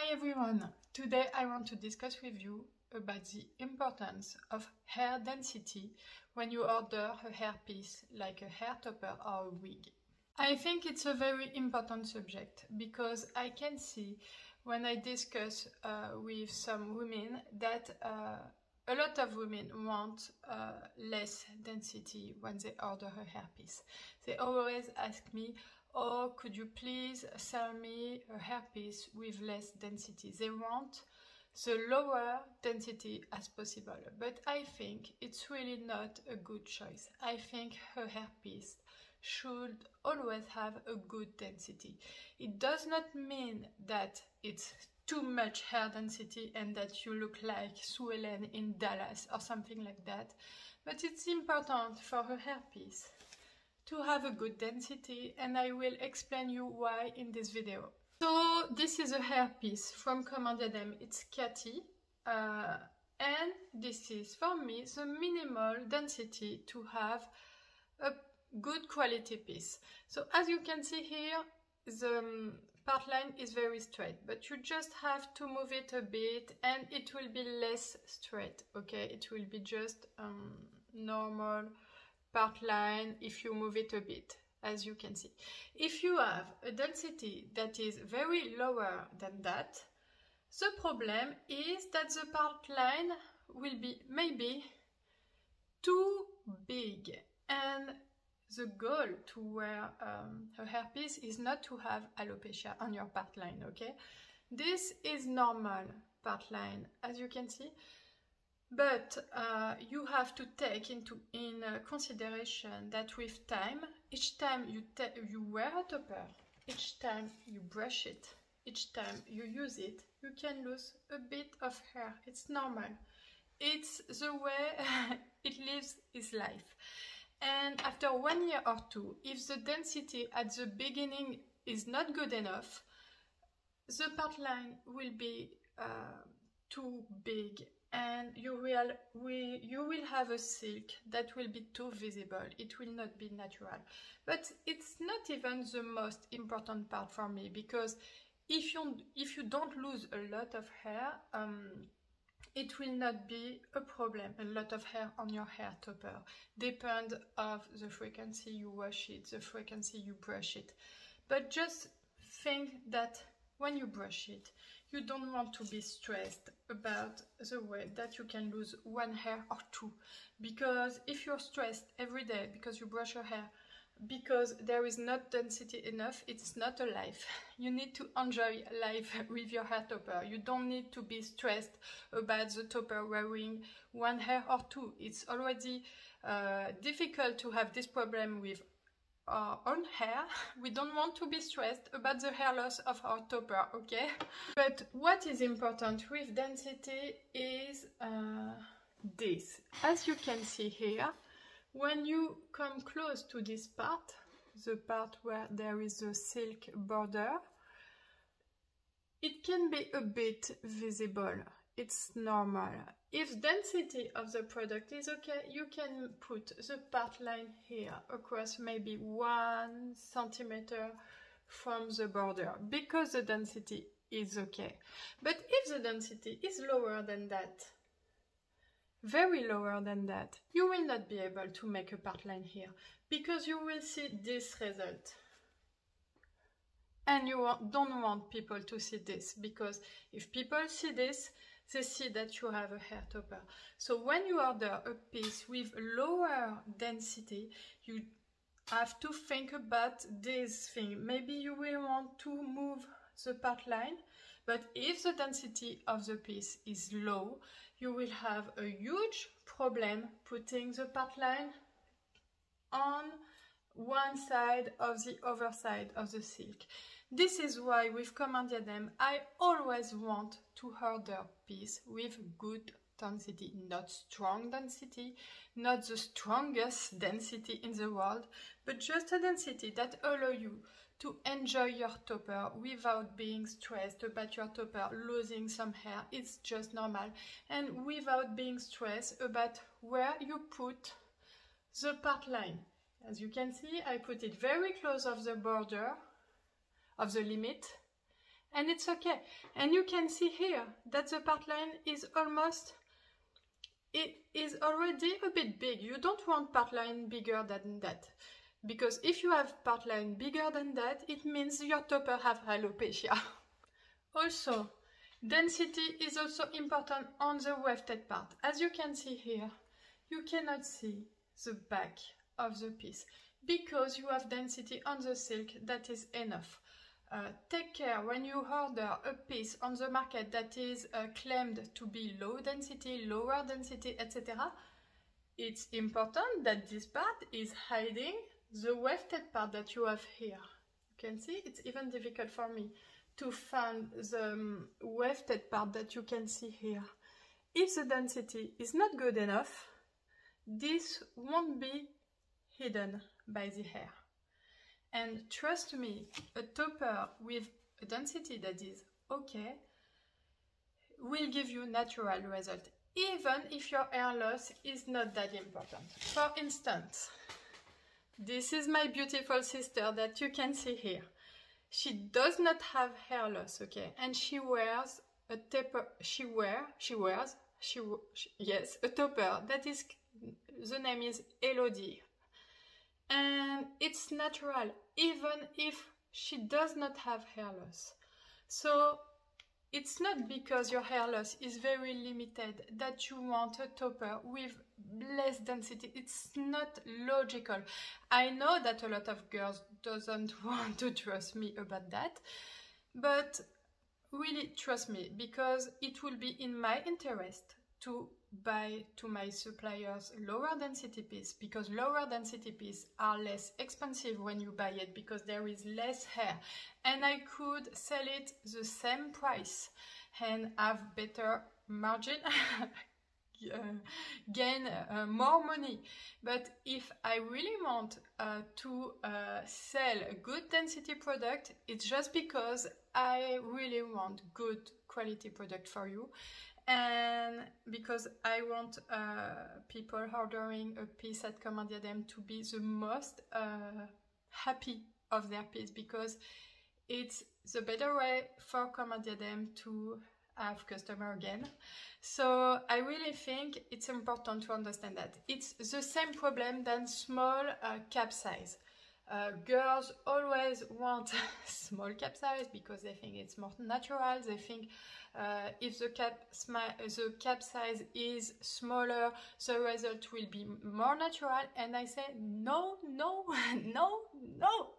Hi everyone! Today I want to discuss with you about the importance of hair density when you order a hairpiece like a hair topper or a wig. I think it's a very important subject because I can see when I discuss with some women that a lot of women want less density when they order a hairpiece. They always ask me, "Oh, could you please sell me a hairpiece with less density?" They want the lower density as possible, but I think it's really not a good choice. I think a hairpiece should always have a good density. It does not mean that it's too much hair density and that you look like Sue Ellen in Dallas or something like that, but it's important for a hairpiece to have a good density, and I will explain you why in this video. So this is a hairpiece from Commanded M. It's Cathy, and this is for me the minimal density to have a good quality piece. So as you can see here, the part line is very straight, but you just have to move it a bit and it will be less straight, okay? It will be just normal part line if you move it a bit, as you can see. If you have a density that is very lower than that, the problem is that the part line will be maybe too big, and the goal to wear a hairpiece is not to have alopecia on your part line, okay? This is normal part line, as you can see, but you have to take in consideration that with time, each time you wear a topper, each time you brush it, each time you use it, you can lose a bit of hair. It's normal. It's the way it lives its life. And after 1 year or two, if the density at the beginning is not good enough, the part line will be too big, and you will have a silk that will be too visible. It will not be natural. But it's not even the most important part for me, because if you don't lose a lot of hair, it will not be a problem. A lot of hair on your hair topper depends of the frequency you wash it, the frequency you brush it. But just think that when you brush it, you don't want to be stressed about the way that you can lose one hair or two. Because if you're stressed every day because you brush your hair, because there is not density enough, it's not a life. You need to enjoy life with your hair topper. You don't need to be stressed about the topper wearing one hair or two. It's already difficult to have this problem with our own hair. We don't want to be stressed about the hair loss of our topper, okay? But what is important with density is this. As you can see here, when you come close to this part, the part where there is a silk border, it can be a bit visible. It's normal. If density of the product is okay, you can put the part line here across maybe 1 centimeter from the border, because the density is okay. But if the density is lower than that, very lower than that, you will not be able to make a part line here, because you will see this result. And you don't want people to see this, because if people see this, they see that you have a hair topper. So when you order a piece with lower density, you have to think about this thing. Maybe you will want to move the part line, but if the density of the piece is low, you will have a huge problem putting the part line on one side of the other side of the silk. This is why with Commanded M, I always want to order piece with good density, not strong density, not the strongest density in the world, but just a density that allows you to enjoy your topper without being stressed about your topper losing some hair. It's just normal, and without being stressed about where you put the part line. As you can see, I put it very close of the border, of the limit, and it's okay. And you can see here that the part line is almost, it is already a bit big. You don't want part line bigger than that, because if you have part line bigger than that, it means your topper have alopecia. Also, density is also important on the wefted part. As you can see here, you cannot see the back of the piece because you have density on the silk that is enough. Take care when you order a piece on the market that is claimed to be low density, lower density, etc. It's important that this part is hiding the wefted part that you have here. You can see it's even difficult for me to find the wefted part that you can see here. If the density is not good enough, this won't be hidden by the hair. And trust me, a topper with a density that is okay will give you natural result, even if your hair loss is not that important. For instance, this is my beautiful sister that you can see here. She does not have hair loss, okay, and she wears a topper. Yes, a topper that is, the name is Elodie. And it's natural, even if she does not have hair loss. So it's not because your hair loss is very limited that you want a topper with less density. It's not logical. I know that a lot of girls doesn't want to trust me about that, but really trust me, because it will be in my interest to buy to my suppliers lower density piece, because lower density piece are less expensive when you buy it because there is less hair, and I could sell it the same price and have better margin, gain more money. But if I really want to sell a good density product, it's just because I really want good quality product for you, and because I want people ordering a piece at Comme un Diadème to be the most happy of their piece, because it's the better way for Comme un Diadème to have customer again. So I really think it's important to understand that. It's the same problem than small cap size. Girls always want small cap size because they think it's more natural. They think if the cap size is smaller, the result will be more natural. And I say, no, no, no, no.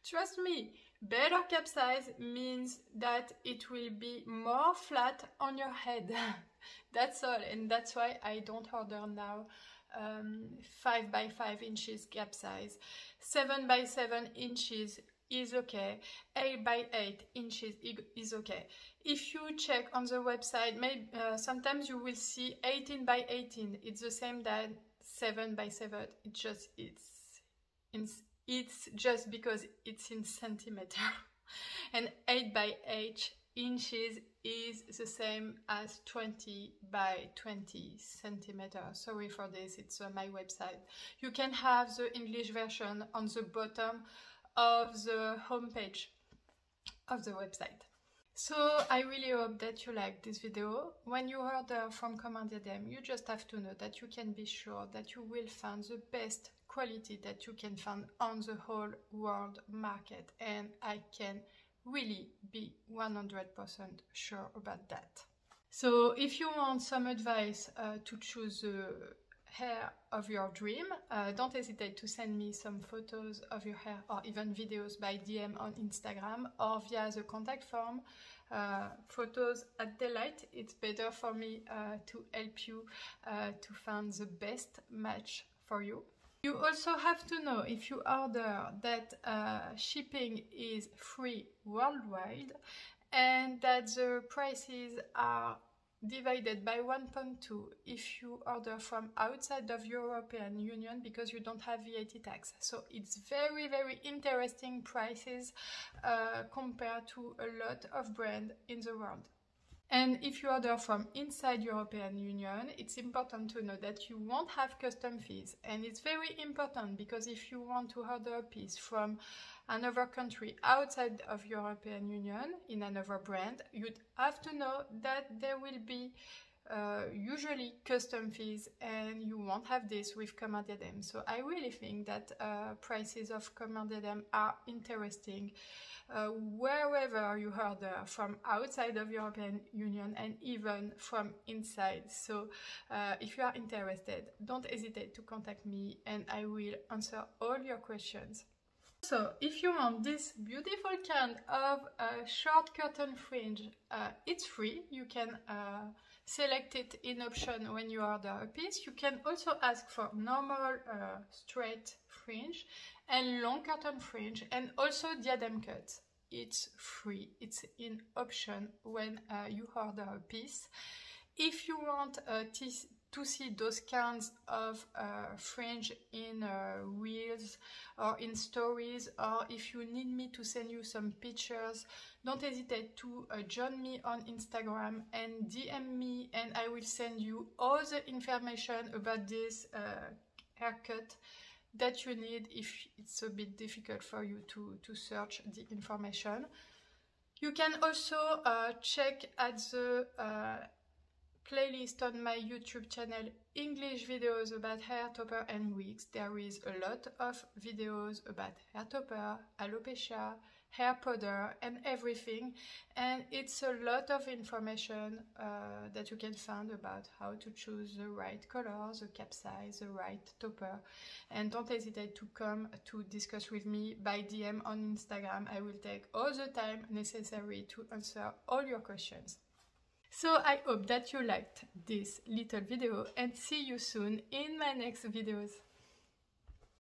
Trust me, better cap size means that it will be more flat on your head. That's all. And that's why I don't order now 5 by 5 inches cap size. 7 by 7 inches is okay. 8 by 8 inches is okay. If you check on the website, maybe sometimes you will see 18 by 18. It's the same that 7 by 7. It's just because it's in centimeter. And 8 by 8 inches is the same as 20 by 20 centimeters. Sorry for this, it's on my website. You can have the English version on the bottom of the homepage of the website. So I really hope that you like this video. When you order from Comme un Diadème, you just have to know that you can be sure that you will find the best quality that you can find on the whole world market, and I can really be 100% sure about that. So if you want some advice to choose the hair of your dream, don't hesitate to send me some photos of your hair or even videos by DM on Instagram or via the contact form. Photos at daylight, it's better for me to help you to find the best match for you. You also have to know, if you order, that shipping is free worldwide and that the prices are divided by 1.2 if you order from outside of European Union, because you don't have VAT tax. So it's very, very interesting prices compared to a lot of brands in the world. And if you order from inside European Union, it's important to know that you won't have custom fees. And it's very important because if you want to order a piece from another country outside of European Union in another brand, you'd have to know that there will be usually custom fees, and you won't have this with Commander Diem. So I really think that prices of Commander Diem are interesting wherever you order from outside of European Union and even from inside. So if you are interested, don't hesitate to contact me and I will answer all your questions. So if you want this beautiful kind of short curtain fringe, it's free. You can select it in option when you order a piece. You can also ask for normal straight fringe and long curtain fringe and also diadem cuts. It's free. It's in option when you order a piece. If you want to see those kinds of fringe in reels or in stories, or if you need me to send you some pictures, don't hesitate to join me on Instagram and DM me, and I will send you all the information about this haircut that you need if it's a bit difficult for you to search the information. You can also check at the playlist on my YouTube channel English videos about hair topper and wigs. There is a lot of videos about hair topper, alopecia, hair powder and everything, and it's a lot of information that you can find about how to choose the right color, the cap size, the right topper. And don't hesitate to come to discuss with me by DM on Instagram. I will take all the time necessary to answer all your questions. So I hope that you liked this little video and see you soon in my next videos.